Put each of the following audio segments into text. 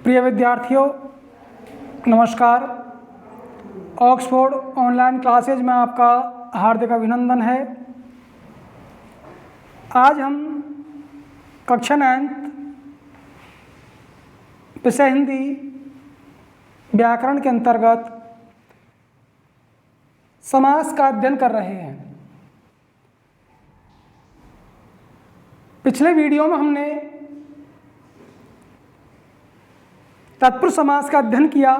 प्रिय विद्यार्थियों, नमस्कार। ऑक्सफोर्ड ऑनलाइन क्लासेज में आपका हार्दिक अभिनंदन है। आज हम कक्षा 9 विषय हिंदी व्याकरण के अंतर्गत समास का अध्ययन कर रहे हैं। पिछले वीडियो में हमने तत्पुरुष समास का अध्ययन किया।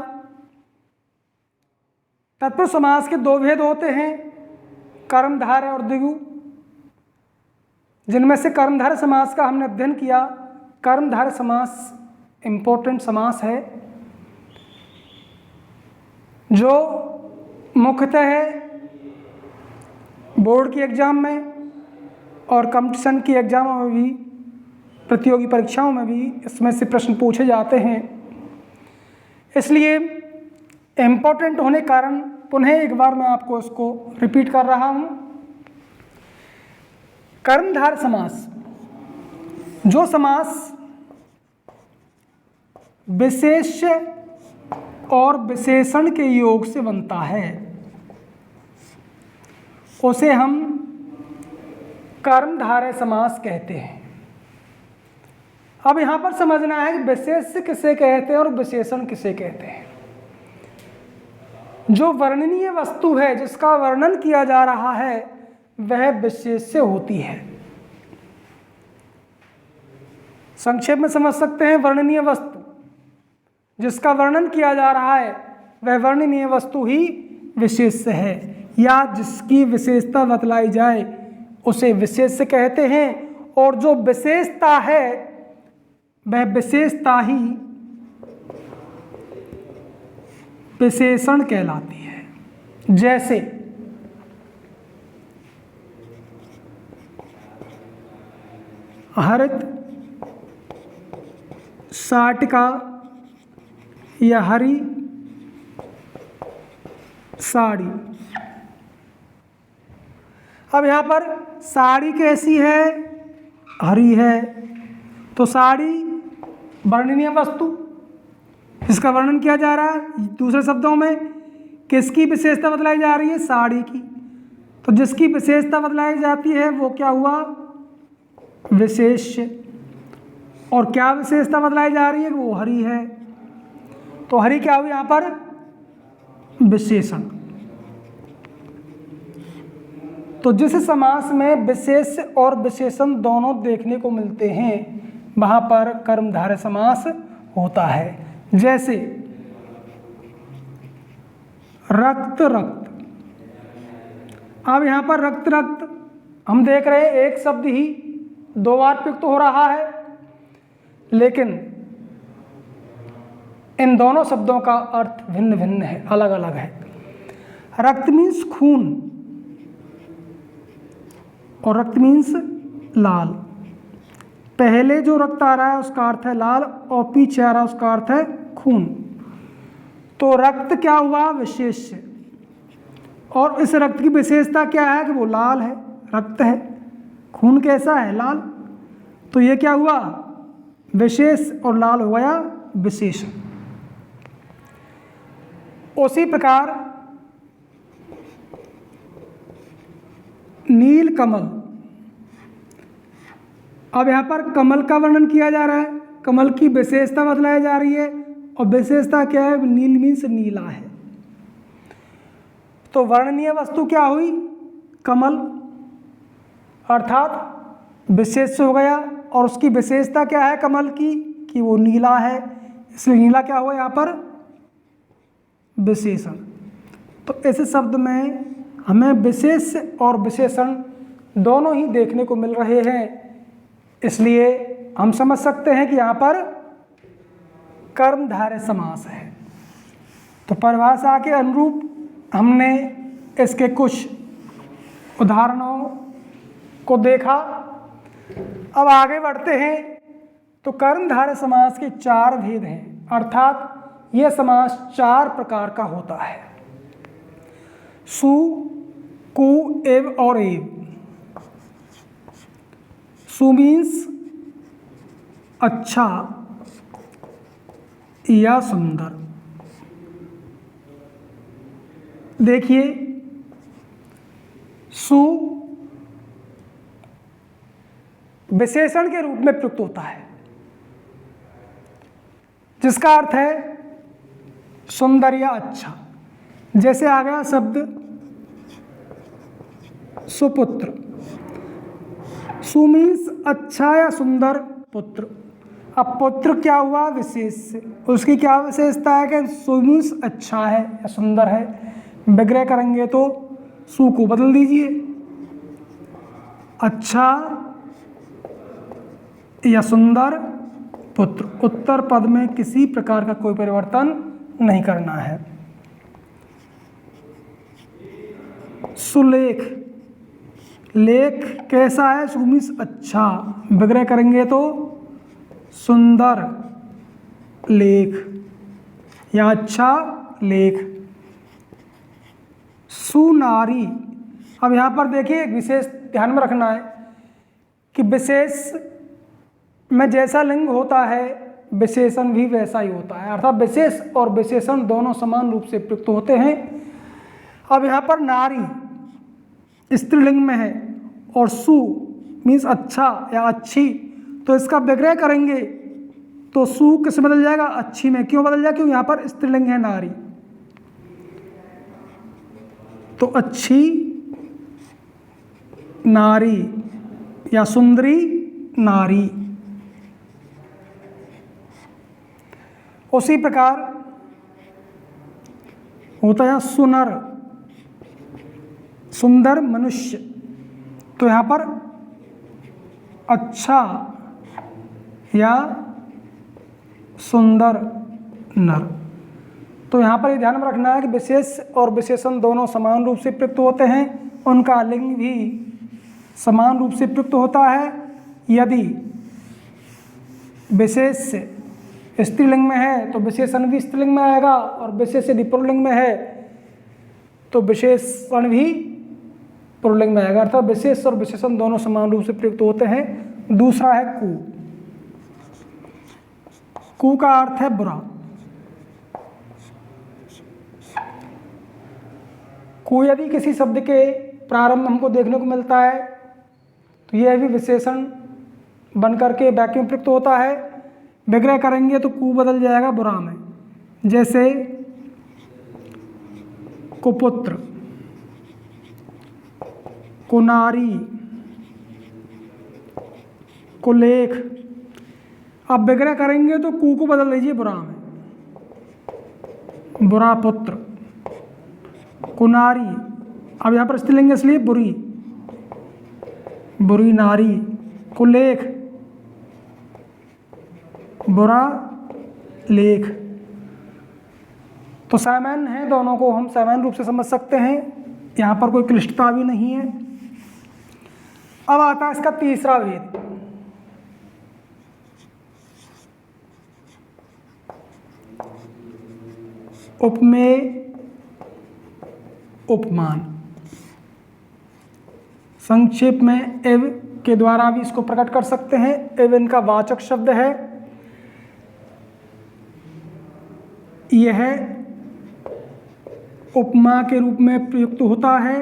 तत्पुरुष समास के दो भेद होते हैं, कर्मधारय और द्विगु, जिनमें से कर्मधारय समास का हमने अध्ययन किया। कर्मधारय समास इम्पोर्टेंट समास है जो मुख्यतः बोर्ड की एग्ज़ाम में और कंपटीशन की एग्ज़ामों में भी, प्रतियोगी परीक्षाओं में भी इसमें से प्रश्न पूछे जाते हैं। इसलिए इम्पोर्टेंट होने के कारण पुनः एक बार मैं आपको इसको रिपीट कर रहा हूँ। कर्मधारय समास, जो समास विशेष्य और विशेषण के योग से बनता है उसे हम कर्मधारय समास कहते हैं। अब यहाँ पर समझना है कि विशेष्य किसे कहते हैं और विशेषण किसे कहते हैं। जो वर्णनीय वस्तु है, जिसका वर्णन किया जा रहा है, वह विशेष्य होती है। संक्षेप में समझ सकते हैं, वर्णनीय वस्तु जिसका वर्णन किया जा रहा है वह वर्णनीय वस्तु ही विशेष्य है, या जिसकी विशेषता बतलाई जाए उसे विशेष्य कहते हैं। और जो विशेषता है वह विशेषता ही विशेषण कहलाती है। जैसे हरित शाटिका या हरी साड़ी। अब यहाँ पर साड़ी कैसी है? हरी है। तो साड़ी वर्णनीय वस्तु जिसका वर्णन किया जा रहा है। दूसरे शब्दों में किसकी विशेषता बतलाई जा रही है? साड़ी की। तो जिसकी विशेषता बतलाई जाती है वो क्या हुआ? विशेष्य। और क्या विशेषता बतलाई जा रही है? वो हरी है। तो हरी क्या हुई यहाँ पर? विशेषण। तो जिस समास में विशेष्य और विशेषण दोनों देखने को मिलते हैं वहाँ पर कर्मधारय समास होता है। जैसे रक्त रक्त। अब यहाँ पर रक्त रक्त हम देख रहे हैं एक शब्द ही दो बार प्रयुक्त हो रहा है, लेकिन इन दोनों शब्दों का अर्थ भिन्न भिन्न है, अलग अलग है। रक्त मीन्स खून और रक्त मीन्स लाल। पहले जो रक्त आ रहा है उसका अर्थ है लाल और पीछे आ रहा है उसका अर्थ है खून। तो रक्त क्या हुआ? विशेष्य। और इस रक्त की विशेषता क्या है कि वो लाल है, रक्त है। खून कैसा है? लाल। तो ये क्या हुआ? विशेष और लाल हो गया विशेषण। उसी प्रकार नील कमल। अब यहाँ पर कमल का वर्णन किया जा रहा है, कमल की विशेषता बतलाई जा रही है। और विशेषता क्या है? नील मीन्स नीला है। तो वर्णनीय वस्तु क्या हुई? कमल, अर्थात विशेष्य हो गया। और उसकी विशेषता क्या है कमल की? कि वो नीला है, इसलिए नीला क्या हुआ यहाँ पर? विशेषण। तो इस शब्द में हमें विशेष्य और विशेषण दोनों ही देखने को मिल रहे हैं, इसलिए हम समझ सकते हैं कि यहाँ पर कर्मधारय समास है। तो परिभाषा के अनुरूप हमने इसके कुछ उदाहरणों को देखा। अब आगे बढ़ते हैं। तो कर्मधारय समास के 4 भेद हैं, अर्थात यह समास 4 प्रकार का होता है। सु, कु, एव और एव। सु मीन्स अच्छा, या सुंदर। देखिए, सु विशेषण के रूप में प्रयुक्त होता है, जिसका अर्थ है सुंदर या अच्छा। जैसे आ गया शब्द सुपुत्र। सु मीन्स अच्छा या सुंदर पुत्र। अब पुत्र क्या हुआ? विशेष से। उसकी क्या विशेषता है कि सु मीन्स अच्छा है या सुंदर है। विग्रह करेंगे तो सु को बदल दीजिए, अच्छा या सुंदर पुत्र। उत्तर पद में किसी प्रकार का कोई परिवर्तन नहीं करना है। सुलेख। लेख कैसा है? सु मीन्स अच्छा। विग्रह करेंगे तो सुंदर लेख या अच्छा लेख। सुनारी। अब यहाँ पर देखिए, एक विशेष ध्यान में रखना है कि विशेष में जैसा लिंग होता है विशेषण भी वैसा ही होता है, अर्थात विशेष और विशेषण दोनों समान रूप से प्रयुक्त होते हैं। अब यहाँ पर नारी स्त्रीलिंग में है और सु मीन्स अच्छा या अच्छी, तो इसका विग्रह करेंगे तो सु किस बदल जाएगा? अच्छी में। क्यों बदल जाएगा? क्योंकि यहाँ पर स्त्रीलिंग है नारी, तो अच्छी नारी या सुंदरी नारी। उसी प्रकार होता है सुनर, सुंदर मनुष्य। तो यहाँ पर अच्छा या सुंदर नर। तो यहाँ पर ये ध्यान में रखना है कि विशेष और विशेषण दोनों समान रूप से प्रयुक्त होते हैं, उनका लिंग भी समान रूप से प्रयुक्त होता है। यदि विशेष स्त्रीलिंग में है तो विशेषण भी स्त्रीलिंग में आएगा, और विशेष यदि पुल्लिंग में है तो विशेषण भी पुल्लिंग में आएगा, अर्थात विशेष और विशेषण दोनों समान रूप से प्रयुक्त होते हैं। दूसरा है कु। कु का अर्थ है बुरा। कु यदि किसी शब्द के प्रारंभ में हमको देखने को मिलता है तो यह भी विशेषण बनकर के वाक्य में प्रयुक्त होता है। विग्रह करेंगे तो कु बदल जाएगा बुरा में। जैसे कुपुत्र, कुनारी, कुलेख। अब विग्रह करेंगे तो कु को बदल दीजिए बुरा में, बुरा पुत्र, कुनारी। अब यहाँ पर स्त्रीलिंग इसलिए बुरी, बुरी नारी। कुलेख, बुरा लेख। तो सामान्य है, दोनों को हम सामान्य रूप से समझ सकते हैं, यहाँ पर कोई क्लिष्टता भी नहीं है। अब आता है इसका तीसरा भेद। उपमेय उपमान। संक्षेप में एव के द्वारा भी इसको प्रकट कर सकते हैं। एव इनका वाचक शब्द है। यह उपमा के रूप में प्रयुक्त होता है।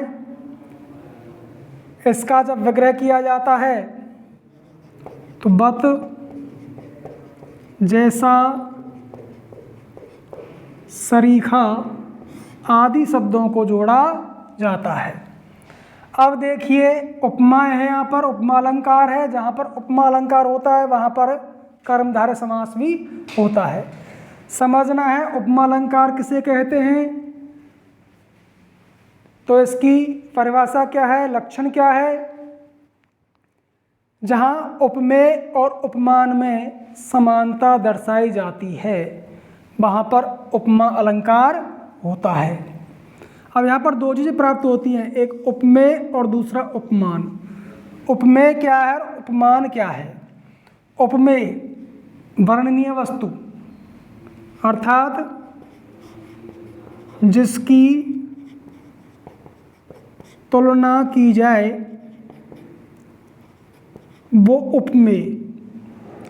इसका जब विग्रह किया जाता है तो बत, जैसा, सरीखा आदि शब्दों को जोड़ा जाता है। अब देखिए, उपमा है, यहाँ पर उपमा अलंकार है। जहाँ पर उपमा अलंकार होता है वहाँ पर कर्मधारय समास भी होता है। समझना है उपमा अलंकार किसे कहते हैं, तो इसकी परिभाषा क्या है, लक्षण क्या है। जहाँ उपमेय और उपमान में समानता दर्शाई जाती है वहाँ पर उपमा अलंकार होता है। अब यहाँ पर दो चीज़ें प्राप्त होती हैं, एक उपमेय और दूसरा उपमान। उपमेय क्या है और उपमान क्या है? उपमेय वर्णनीय वस्तु, अर्थात जिसकी तुलना की जाए वो उपमेय,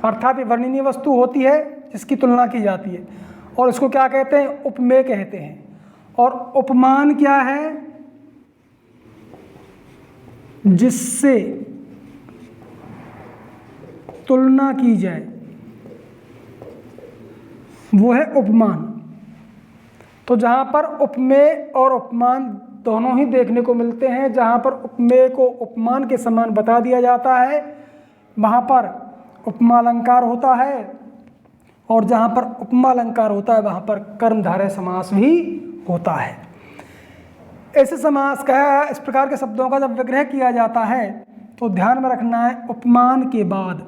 अर्थात ये वर्णनीय वस्तु होती है जिसकी तुलना की जाती है। और इसको क्या कहते हैं? उपमेय कहते हैं। और उपमान क्या है? जिससे तुलना की जाए वो है उपमान। तो जहाँ पर उपमेय और उपमान दोनों ही देखने को मिलते हैं, जहाँ पर उपमेय को उपमान के समान बता दिया जाता है वहाँ पर उपमा अलंकार होता है, और जहाँ पर उपमा अलंकार होता है वहाँ पर कर्मधारय समास भी होता है। ऐसे समास का, इस प्रकार के शब्दों का जब विग्रह किया जाता है तो ध्यान में रखना है, उपमान के बाद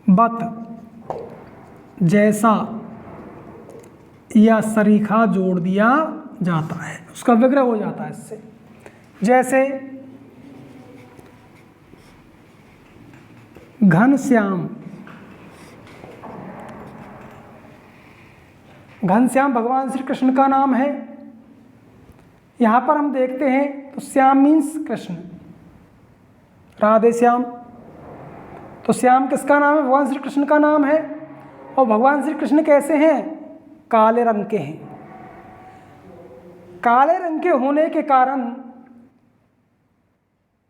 बत, जैसा या सरीखा जोड़ दिया जाता है, उसका विग्रह हो जाता है इससे। जैसे घनश्याम, घनश्याम भगवान श्री कृष्ण का नाम है। यहाँ पर हम देखते हैं तो श्याम मीन्स कृष्ण, राधे श्याम। तो श्याम किसका नाम है? भगवान श्री कृष्ण का नाम है। और भगवान श्री कृष्ण कैसे हैं? काले रंग के हैं। काले रंग के होने के कारण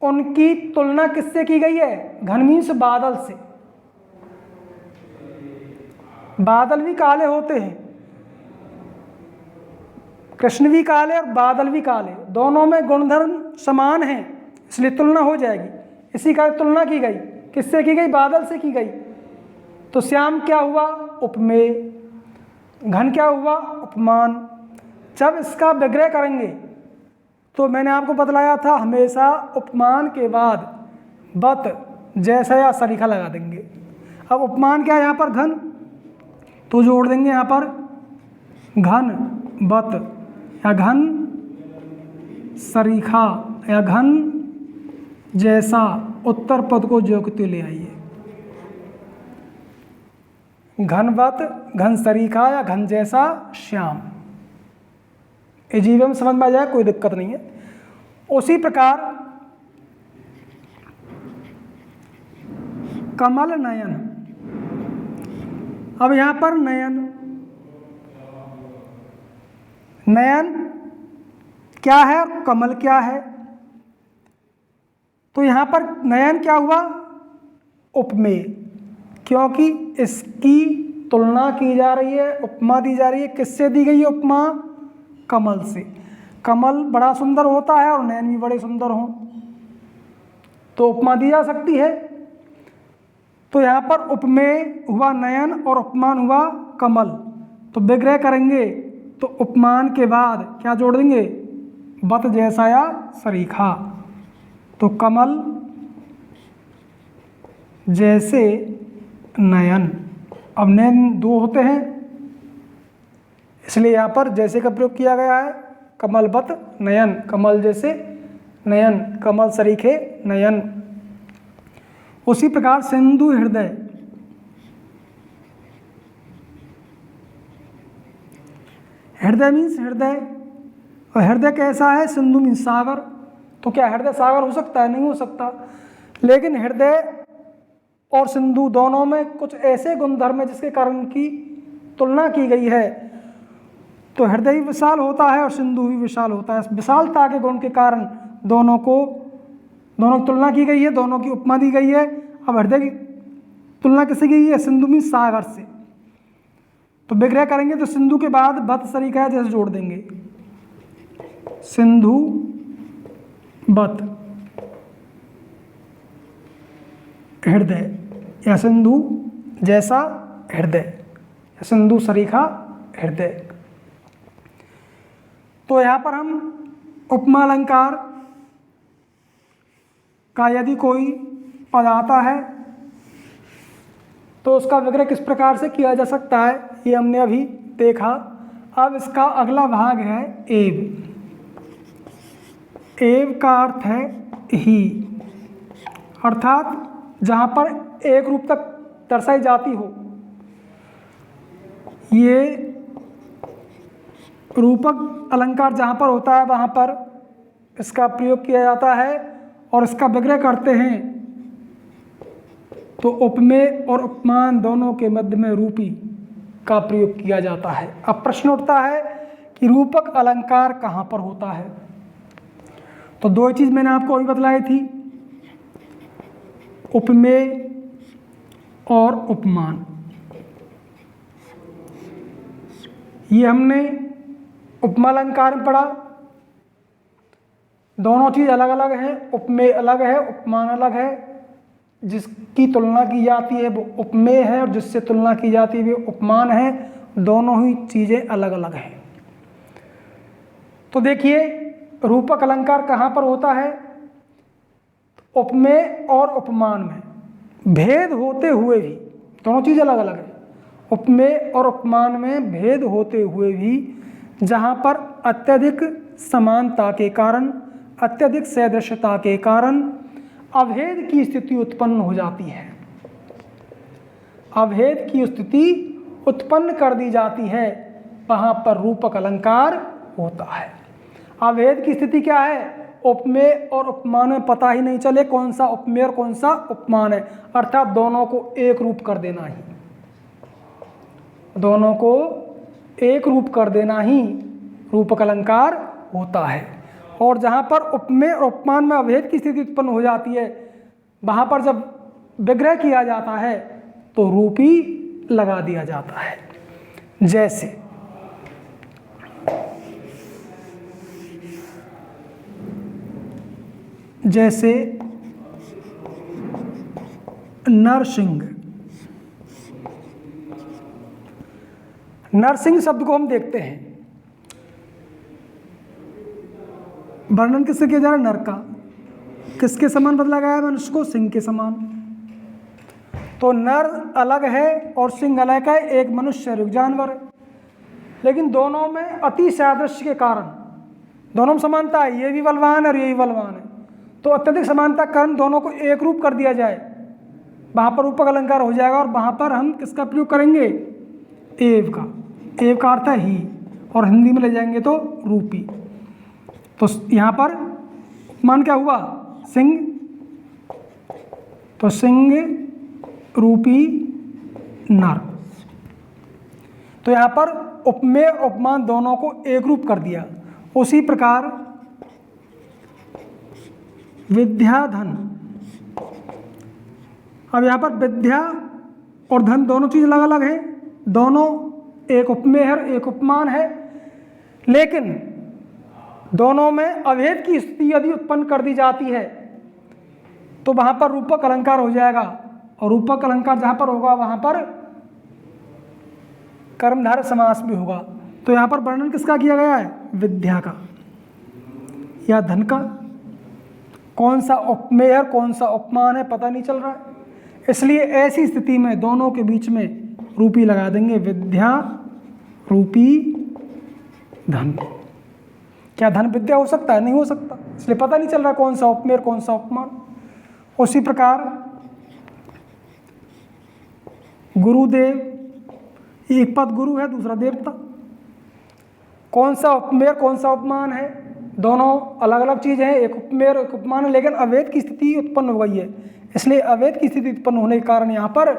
उनकी तुलना किससे की गई है? घन मीन्स बादल से। बादल भी काले होते हैं, कृष्ण भी काले और बादल भी काले, दोनों में गुणधर्म समान हैं, इसलिए तुलना हो जाएगी। इसी का तुलना की गई, किससे की गई? बादल से की गई। तो श्याम क्या हुआ? उपमेय। घन क्या हुआ? उपमान। जब इसका विग्रह करेंगे तो मैंने आपको बतलाया था हमेशा उपमान के बाद बत, जैसा या सरीखा लगा देंगे। अब उपमान क्या है यहाँ पर? घन, तो जोड़ देंगे यहाँ पर घन बत या घन सरीखा या घन जैसा, उत्तर पद को ज्योति ले आइए। घनवत, घन सरीखा या घन जैसा श्याम, ये जीवन में समझ में आ जाए, कोई दिक्कत नहीं है। उसी प्रकार कमल नयन। अब यहाँ पर नयन, नयन क्या है और कमल क्या है? तो यहाँ पर नयन क्या हुआ? उपमेय, क्योंकि इसकी तुलना की जा रही है, उपमा दी जा रही है। किससे दी गई है उपमा? कमल से। कमल बड़ा सुंदर होता है और नयन भी बड़े सुंदर हों, तो उपमा दी जा सकती है। तो यहाँ पर उपमेय हुआ नयन और उपमान हुआ कमल। तो विग्रह करेंगे तो उपमान के बाद क्या जोड़ देंगे? बत, जैसा या सरीखा। तो कमल जैसे नयन। अब नयन दो होते हैं, इसलिए यहाँ पर जैसे का प्रयोग किया गया है। कमलवत नयन, कमल जैसे नयन, कमल सरीखे नयन। उसी प्रकार सिंधु हृदय। हृदय मीन्स हृदय, और हृदय कैसा है? सिंधु मीन्स सागर। तो क्या हृदय सागर हो सकता है? नहीं हो सकता। लेकिन हृदय और सिंधु दोनों में कुछ ऐसे गुणधर्म है जिसके कारण की तुलना की गई है। तो हृदय भी विशाल होता है और सिंधु भी विशाल होता है। विशालता के गुण के कारण दोनों की तुलना की गई है, दोनों की उपमा दी गई है। अब हृदय की तुलना किससे की गई है? सिंधु में सागर से। तो विग्रह करेंगे तो सिंधु के बाद बत सरीखा जैसे जोड़ देंगे, सिंधु बत हृदय, या सिंधु जैसा हृदय, या सिंधु सरीखा हृदय। तो यहाँ पर हम उपमा अलंकार का यदि कोई पद आता है तो उसका विग्रह किस प्रकार से किया जा सकता है, ये हमने अभी देखा। अब इसका अगला भाग है एव। एव का अर्थ है ही, अर्थात जहाँ पर एक रूप तक दर्शाई जाती हो। ये रूपक अलंकार जहाँ पर होता है वहाँ पर इसका प्रयोग किया जाता है और इसका विग्रह करते हैं तो उपमेय और उपमान दोनों के मध्य में रूपी का प्रयोग किया जाता है। अब प्रश्न उठता है कि रूपक अलंकार कहाँ पर होता है। तो दो चीज़ मैंने आपको अभी बतलाई थी, उपमेय और उपमान। ये हमने उपमा अलंकार में पढ़ा। दोनों चीज़ अलग अलग है, उपमेय अलग है, उपमान अलग है। जिसकी तुलना की जाती है वो उपमेय है और जिससे तुलना की जाती है वो उपमान है। दोनों ही चीज़ें अलग अलग हैं। तो देखिए रूपक अलंकार कहाँ पर होता है। उपमेय और उपमान में भेद होते हुए भी, दोनों चीज़ अलग अलग है, उपमेय और उपमान में भेद होते हुए भी जहाँ पर अत्यधिक समानता के कारण, अत्यधिक सदृशता के कारण अभेद की स्थिति उत्पन्न हो जाती है, अभेद की स्थिति उत्पन्न कर दी जाती है, वहाँ पर रूपक अलंकार होता है। अभेद की स्थिति क्या है, उपमेय और उपमान में पता ही नहीं चले कौन सा उपमेय और कौन सा उपमान है, अर्थात दोनों को एक रूप कर देना ही, दोनों को एक रूप कर देना ही रूपक अलंकार होता है। और जहाँ पर उपमेय और उपमान में अभेद की स्थिति उत्पन्न हो जाती है, वहाँ पर जब विग्रह किया जाता है तो रूपी लगा दिया जाता है। जैसे नरसिंह। नरसिंह शब्द को हम देखते हैं, वर्णन किससे किया जा रहा है, नर का। किसके समान बदला गया है मनुष्य को, सिंह के समान। तो नर अलग है और सिंह अलग है, एक मनुष्य और एक जानवर है, लेकिन दोनों में अति सादृश्य के कारण दोनों में समानता है, ये भी बलवान है और ये भी बलवान है। तो अत्यधिक समानता के कारण दोनों को एक रूप कर दिया जाए, वहाँ पर रूपक अलंकार हो जाएगा। और वहाँ पर हम किसका प्रयोग करेंगे, एव का। एव का अर्थ है ही, और हिंदी में ले जाएंगे तो रूपी। तो यहाँ पर उपमान क्या हुआ, सिंह। तो सिंह रूपी नर। तो यहाँ पर उपमेय और उपमान दोनों को एक रूप कर दिया। उसी प्रकार विद्या धन। अब यहाँ पर विद्या और धन दोनों चीज़ अलग अलग है, दोनों एक उपमेय है और एक उपमान है, लेकिन दोनों में अभेद की स्थिति यदि उत्पन्न कर दी जाती है तो वहाँ पर रूपक अलंकार हो जाएगा। और रूपक अलंकार जहाँ पर होगा वहाँ पर कर्मधारय समास भी होगा। तो यहाँ पर वर्णन किसका किया गया है, विद्या का या धन का। कौन सा उपमेय है कौन सा उपमान है पता नहीं चल रहा है, इसलिए ऐसी स्थिति में दोनों के बीच में रूपी लगा देंगे, विद्या रूपी धन। क्या धन विद्या हो सकता है, नहीं हो सकता, इसलिए पता नहीं चल रहा कौन सा उपमेय और कौन सा उपमान। उसी प्रकार गुरुदेव, एक पद गुरु है दूसरा देवता। कौन सा उपमेय और कौन सा उपमान है, दोनों अलग अलग चीज़ हैं, एक उपमेय और एक उपमान है, लेकिन अभेद की स्थिति उत्पन्न हो गई है। इसलिए अभेद की स्थिति उत्पन्न होने के कारण यहाँ पर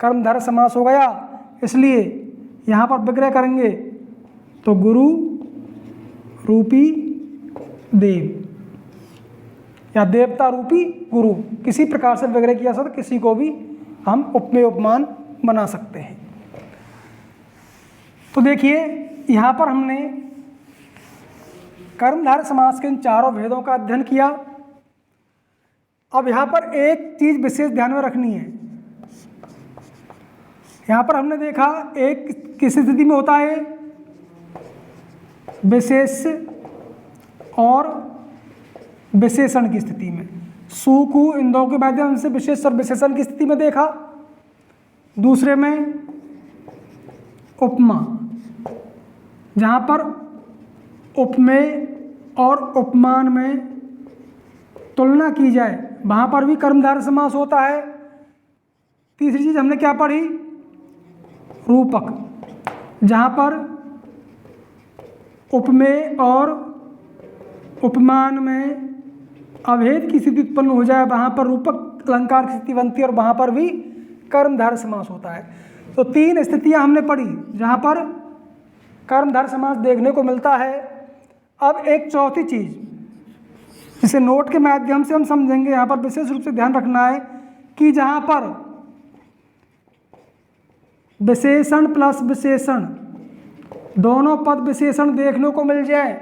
कर्मधारय समास हो गया, इसलिए यहाँ पर विग्रह करेंगे तो गुरु रूपी देव या देवता रूपी गुरु। किसी प्रकार से विग्रह किया सकता, किसी को भी हम उपमेय उपमान बना सकते हैं। तो देखिए यहाँ पर हमने कर्मधारय समास के इन चारों भेदों का अध्ययन किया। अब यहाँ पर एक चीज़ विशेष ध्यान में रखनी है। यहाँ पर हमने देखा एक किस स्थिति में होता है, विशेष और विशेषण की स्थिति में। सु कु इन दो के माध्यम से विशेष और विशेषण की स्थिति में देखा। दूसरे में उपमा, जहाँ पर उपमेय और उपमान में तुलना की जाए वहाँ पर भी कर्मधारय समास होता है। तीसरी चीज़ हमने क्या पढ़ी, रूपक, जहाँ पर उपमेय और उपमान में अभेद की स्थिति उत्पन्न हो जाए वहाँ पर रूपक अलंकार की स्थिति बनती है और वहाँ पर भी कर्मधारय समास होता है। तो 3 स्थितियां हमने पढ़ी जहां पर कर्मधारय समास देखने को मिलता है। अब एक चौथी चीज जिसे नोट के माध्यम से हम समझेंगे, यहां पर विशेष रूप से ध्यान रखना है कि जहां पर विशेषण प्लस विशेषण दोनों पद विशेषण देखने को मिल जाए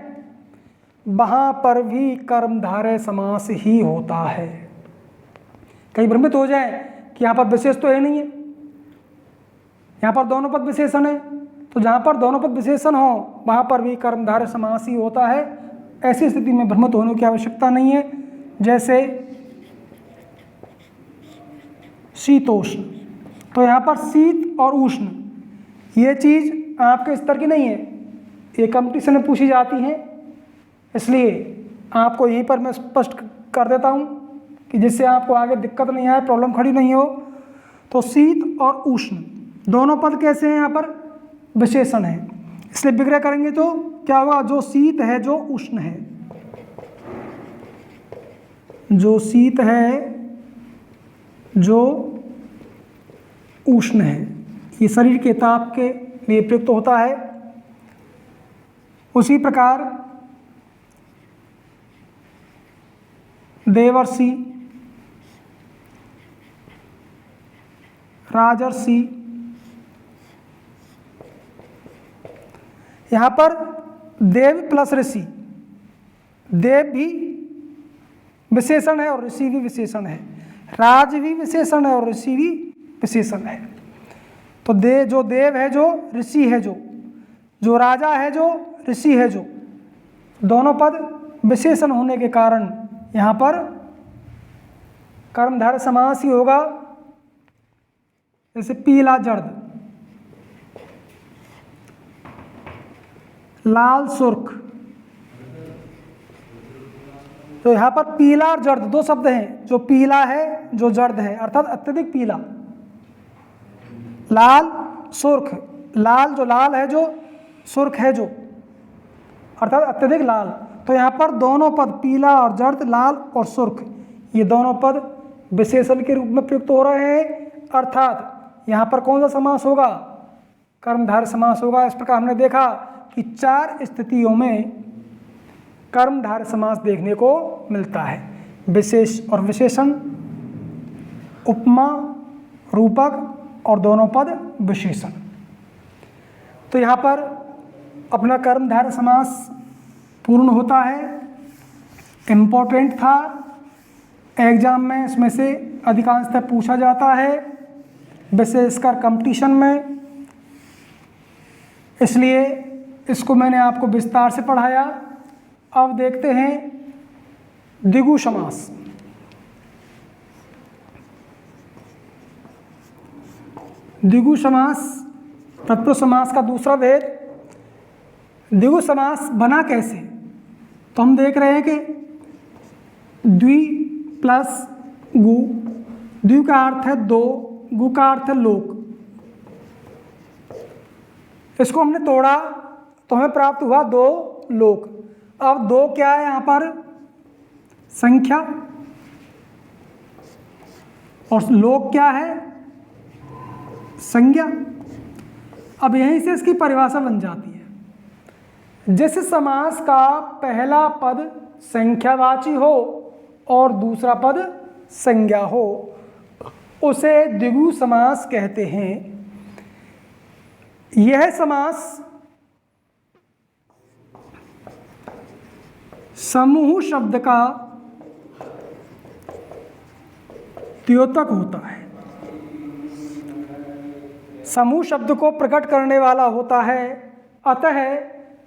वहां पर भी कर्मधारय समास ही होता है। कहीं भ्रमित हो जाए कि यहां पर विशेष तो है नहीं है, यहां पर दोनों पद विशेषण है, तो जहां पर दोनों पद विशेषण हो वहां पर भी कर्मधारय समास ही होता है। ऐसी स्थिति में भ्रमित होने की आवश्यकता नहीं है। जैसे शीतोष्ण, तो यहाँ पर शीत और उष्ण ये चीज़ आपके स्तर की नहीं है, ये कंपटीशन में पूछी जाती है, इसलिए आपको यहीं पर मैं स्पष्ट कर देता हूँ कि जिससे आपको आगे दिक्कत नहीं आए, प्रॉब्लम खड़ी नहीं हो। तो शीत और उष्ण दोनों पद कैसे हैं, यहाँ पर विशेषण है, इसलिए विग्रह करेंगे तो क्या होगा, जो शीत है जो उष्ण है, जो शीत है जो उष्ण है, ये शरीर के ताप के लिए प्रयुक्त होता है। उसी प्रकार देवर्षि, राजर्षि, यहाँ पर देव प्लस ऋषि, देव भी विशेषण है और ऋषि भी विशेषण है, राज भी विशेषण है और ऋषि भी विशेषण है। तो जो देव है जो ऋषि है जो राजा है जो ऋषि है जो, दोनों पद विशेषण होने के कारण यहाँ पर कर्मधारय समास ही होगा। जैसे पीला जर्द, लाल सुर्ख, तो यहाँ पर पीला और जर्द दो शब्द हैं, जो पीला है जो जर्द है अर्थात अत्यधिक पीला, लाल सुर्ख, लाल जो लाल है जो सुर्ख है जो अर्थात अत्यधिक लाल। तो यहाँ पर दोनों पद पीला और जर्द, लाल और सुर्ख, ये दोनों पद विशेषण के रूप में प्रयुक्त हो रहे हैं, अर्थात यहाँ पर कौन सा समास होगा, कर्मधारय समास होगा। इस प्रकार हमने देखा कि 4 स्थितियों में कर्मधारय समास देखने को मिलता है, विशेष और विशेषण, उपमा, रूपक और दोनों पद विशेषण। तो यहाँ पर अपना कर्मधारय समास पूर्ण होता है। इम्पोर्टेंट था, एग्जाम में इसमें से अधिकांशतः पूछा जाता है, विशेषकर कंपटीशन में, इसलिए इसको मैंने आपको विस्तार से पढ़ाया। अब देखते हैं द्विगु समास। द्विगु समास तत्पुरुष समास का दूसरा भेद। द्विगु समास बना कैसे, तो हम देख रहे हैं कि द्वि प्लस गु, द्वि का अर्थ है दो, गु का अर्थ है लोक। इसको हमने तोड़ा तो हमें प्राप्त हुआ 2 लोक। अब 2 क्या है यहाँ पर, संख्या, और लोक क्या है, संज्ञा। अब यहीं से इसकी परिभाषा बन जाती है। जिस समास का पहला पद संख्यावाची हो और दूसरा पद संज्ञा हो उसे द्विगु समास कहते हैं। यह समास समूह शब्द का द्योतक होता है, समूह शब्द को प्रकट करने वाला होता है। अतः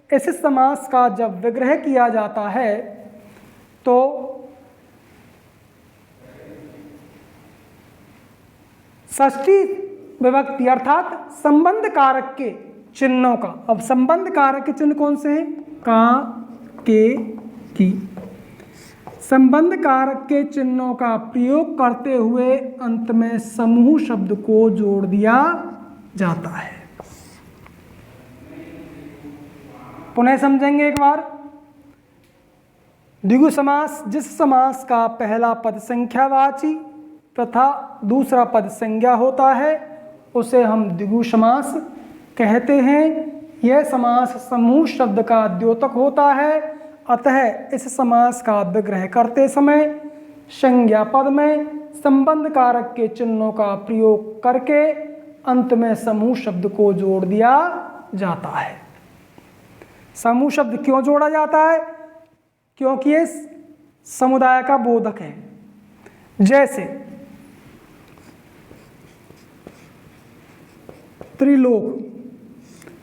इस समास का जब विग्रह किया जाता है तो षष्ठी विभक्ति अर्थात संबंध कारक के चिन्हों का, अब संबंध कारक के चिन्ह कौन से हैं, का, के, की, संबंध कारक के चिन्हों का प्रयोग करते हुए अंत में समूह शब्द को जोड़ दिया जाता है। पुनः समझेंगे एक बार। द्विगु समास जिस समास का पहला पद संख्यावाची तथा दूसरा पद संज्ञा होता है उसे हम द्विगु समास कहते हैं। यह समास समूह शब्द का द्योतक होता है, अतः इस समास का विग्रह करते समय संज्ञा पद में संबंध कारक के चिन्हों का प्रयोग करके अंत में समूह शब्द को जोड़ दिया जाता है। समूह शब्द क्यों जोड़ा जाता है? क्योंकि ये समुदाय का बोधक है। जैसे त्रिलोक,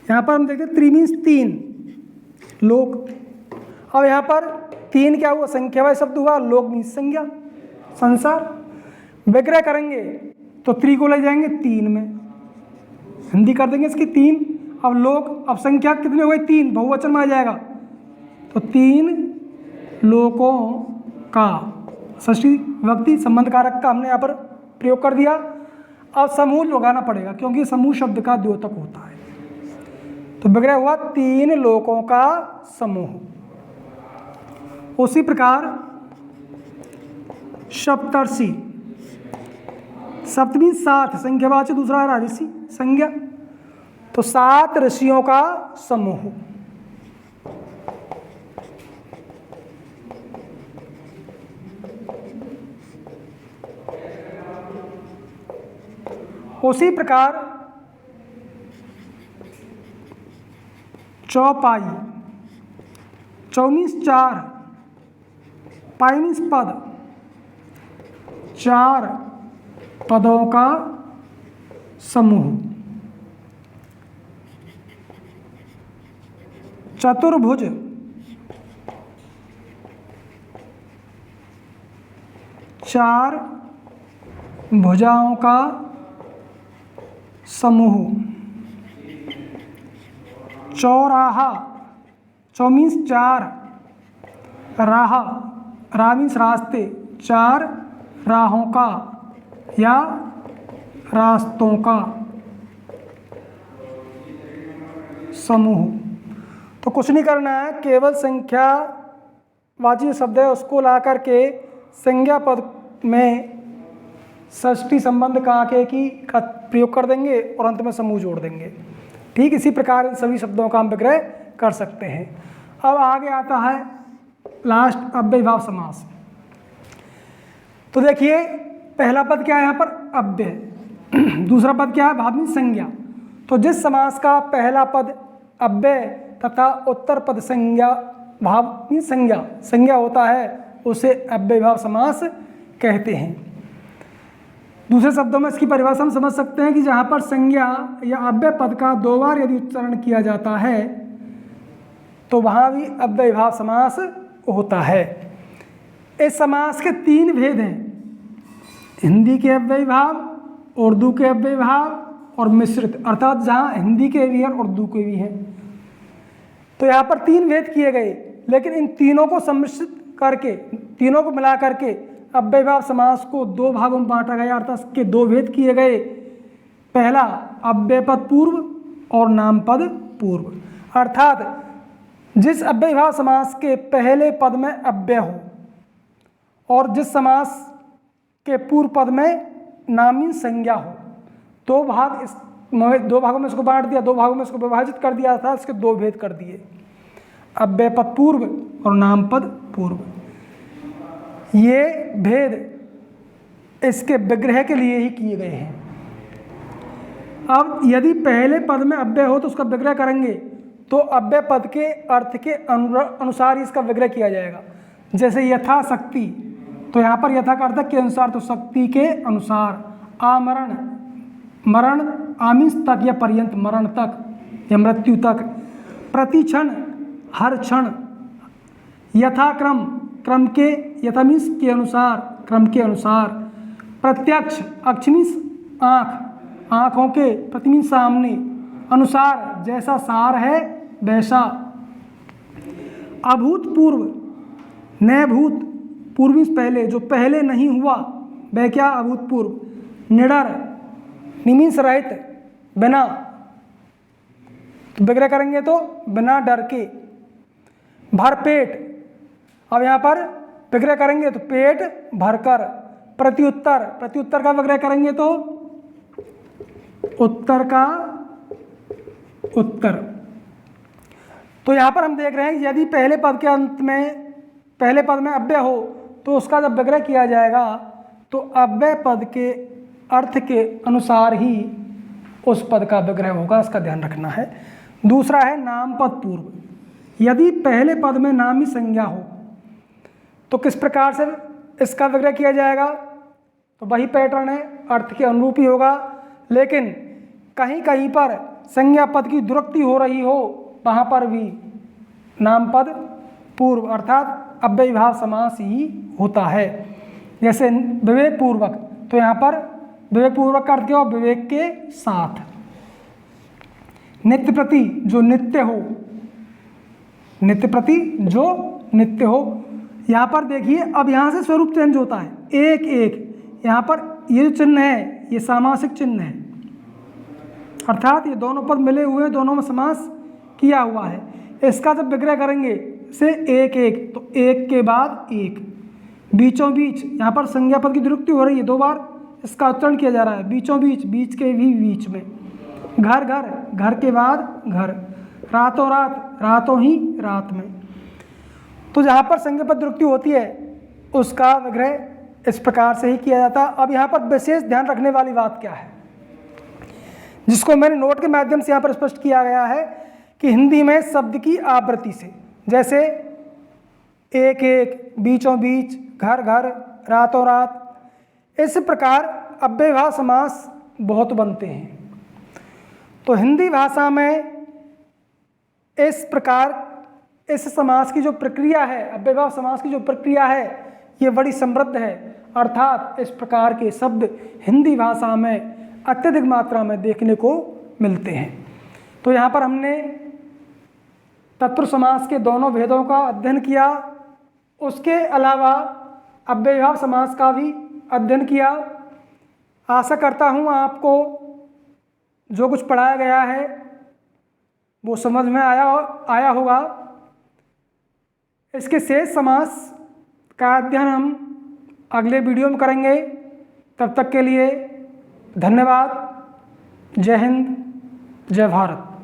यहां पर हम देखते हैं त्रि मीन्स तीन, लोक। अब यहां पर तीन क्या हुआ? संख्यावाचक शब्द हुआ। लोक मीन्स संज्ञा, संसार। विग्रह करेंगे तो त्रि को ले जाएंगे तीन में, हिंदी कर देंगे इसकी तीन। अब लोक, अब संख्या कितने हो गए? तीन, बहुवचन में आ जाएगा तो तीन लोकों का, षष्ठी विभक्ति संबंध कारक का हमने यहाँ पर प्रयोग कर दिया। अब समूह लगाना पड़ेगा क्योंकि समूह शब्द का द्योतक होता है। तो विग्रह हुआ तीन लोकों का समूह। उसी प्रकार सप्तर्षि, सप्तमी सात, संख्यावाचक दूसरा है ऋषि, संज्ञा। तो 7 ऋषियों का समूह। उसी प्रकार चौपाई, चौ मीन्स 4, पाई मीन्स पद, 4 पदों का समूह। चतुर्भुज, चार भुजाओं का समूह। चौराहा, चौ मीन्स 4, राह, राह मीन्स रास्ते, 4 राहों का या रास्तों का समूह। तो कुछ नहीं करना है, केवल संख्यावाची शब्द है उसको ला करके संज्ञा पद में षष्ठी संबंध का का प्रयोग कर देंगे और अंत में समूह जोड़ देंगे। ठीक इसी प्रकार इन सभी शब्दों का हम विग्रह कर सकते हैं। अब आगे आता है लास्ट अव्ययीभाव समास। तो देखिए पहला पद क्या है यहाँ पर? अव्यय। दूसरा पद क्या है? भाव मीन्स संज्ञा। तो जिस समास का पहला पद अव्यय तथा उत्तर पद संज्ञा, भाव मीन्स संज्ञा होता है, उसे अव्ययीभाव समास कहते हैं। दूसरे शब्दों में इसकी परिभाषा हम समझ सकते हैं कि जहाँ पर संज्ञा या अव्यय पद का 2 बार यदि उच्चारण किया जाता है तो वहाँ भी अव्ययीभाव समास होता है। इस समास के 3 भेद हैं, हिंदी के अव्ययीभाव, उर्दू के अव्ययीभाव और मिश्रित, अर्थात जहाँ हिंदी के भी हैं और उर्दू के भी हैं। तो यहाँ पर 3 भेद किए गए, लेकिन इन तीनों को सम्मिश्रित करके, तीनों को मिला करके अव्ययीभाव समास को 2 भागों में बांटा गया, अर्थात इसके 2 भेद किए गए। पहला अव्यय पद पूर्व और नाम पद पूर्व, अर्थात जिस अव्ययीभाव समास के पहले पद में अव्यय हो और जिस समास के पूर्व पद में नामी संज्ञा हो। 2 भागों में इसको बांट दिया, 2 भागों में इसको विभाजित कर दिया था, इसके 2 भेद कर दिए, अव्यय पद पूर्व और नाम पद पूर्व। ये भेद इसके विग्रह के लिए ही किए गए हैं। अब यदि पहले पद में अव्यय हो तो उसका विग्रह करेंगे तो अव्यय पद के अर्थ के अनुसार इसका विग्रह किया जाएगा। जैसे यथा शक्ति, तो यहाँ पर यथा का अर्थ के अनुसार, तो शक्ति के अनुसार। आमरण, मरण आमीस तक या पर्यंत, मरण तक या मृत्यु तक। प्रतिक्षण, हर क्षण। यथाक्रम, क्रम के, यथा मीन्स के अनुसार, क्रम के अनुसार। प्रत्यक्ष, अक्ष मीन्स आँख, आँखों के, प्रति मीन्स सामने, अनुसार जैसा सार है वैसा। अभूतपूर्व, न भूत, पूर्व मीन्स पहले, जो पहले नहीं हुआ वह क्या? अभूतपूर्व। निडर, नि मीन्स रहित, बिना, तो विग्रह करेंगे तो बिना डर के। भरपेट, अब यहाँ पर विग्रह करेंगे तो पेट भरकर। प्रत्युत्तर, प्रत्युत्तर का विग्रह करेंगे तो उत्तर का उत्तर। तो यहाँ पर हम देख रहे हैं यदि पहले पद के अंत में, पहले पद में अव्यय हो तो उसका जब विग्रह किया जाएगा तो अव्यय पद के अर्थ के अनुसार ही उस पद का विग्रह होगा, इसका ध्यान रखना है। दूसरा है नाम पद पूर्व। यदि पहले पद में नामी संज्ञा हो तो किस प्रकार से इसका विग्रह किया जाएगा? तो वही पैटर्न है, अर्थ के अनुरूप ही होगा। लेकिन कहीं कहीं पर संज्ञा पद की दुरुक्ति हो रही हो, वहाँ पर भी नाम पद पूर्व अर्थात अव्ययीभाव समास ही होता है। जैसे विवेक पूर्वक, तो यहाँ पर विवेक पूर्वक का अर्थ क्या हो? विवेक के साथ। नित्य प्रति, जो नित्य हो, नित्य प्रति जो नित्य हो। यहाँ पर देखिए अब यहाँ से स्वरूप चेंज होता है, एक एक। यहाँ पर ये जो चिन्ह है ये सामासिक चिन्ह है, अर्थात ये दोनों पद मिले हुए हैं, दोनों में समास किया हुआ है। इसका जब विग्रह करेंगे से एक एक, तो एक के बाद एक, बीचों बीच। यहाँ पर संज्ञा पद की दुरुक्ति हो रही है, दो बार इसका उच्चारण किया जा रहा है, बीचों बीच, बीच के भी बीच में। घर घर, घर के बाद घर। रातों रात, रातों ही रात में। तो जहाँ पर संज्ञा पद दुरुक्ति होती है उसका विग्रह इस प्रकार से ही किया जाता है। अब यहाँ पर विशेष ध्यान रखने वाली बात क्या है, जिसको मैंने नोट के माध्यम से यहाँ पर स्पष्ट किया गया है कि हिंदी में शब्द की आवृत्ति से, जैसे एक एक, बीचों बीच, घर घर, रातों रात, इस प्रकार अव्ययीभाव समास बहुत बनते हैं। तो हिंदी भाषा में इस प्रकार इस समास की जो प्रक्रिया है, अव्ययीभाव समास की जो प्रक्रिया है, ये बड़ी समृद्ध है। अर्थात इस प्रकार के शब्द हिंदी भाषा में अत्यधिक मात्रा में देखने को मिलते हैं। तो यहाँ पर हमने तत्पुरुष समास के दोनों भेदों का अध्ययन किया, उसके अलावा अव्ययीभाव समास का भी अध्ययन किया। आशा करता हूँ आपको जो कुछ पढ़ाया गया है वो समझ में आया होगा। इसके शेष समास का अध्ययन हम अगले वीडियो में करेंगे। तब तक के लिए धन्यवाद। जय हिंद, जय भारत।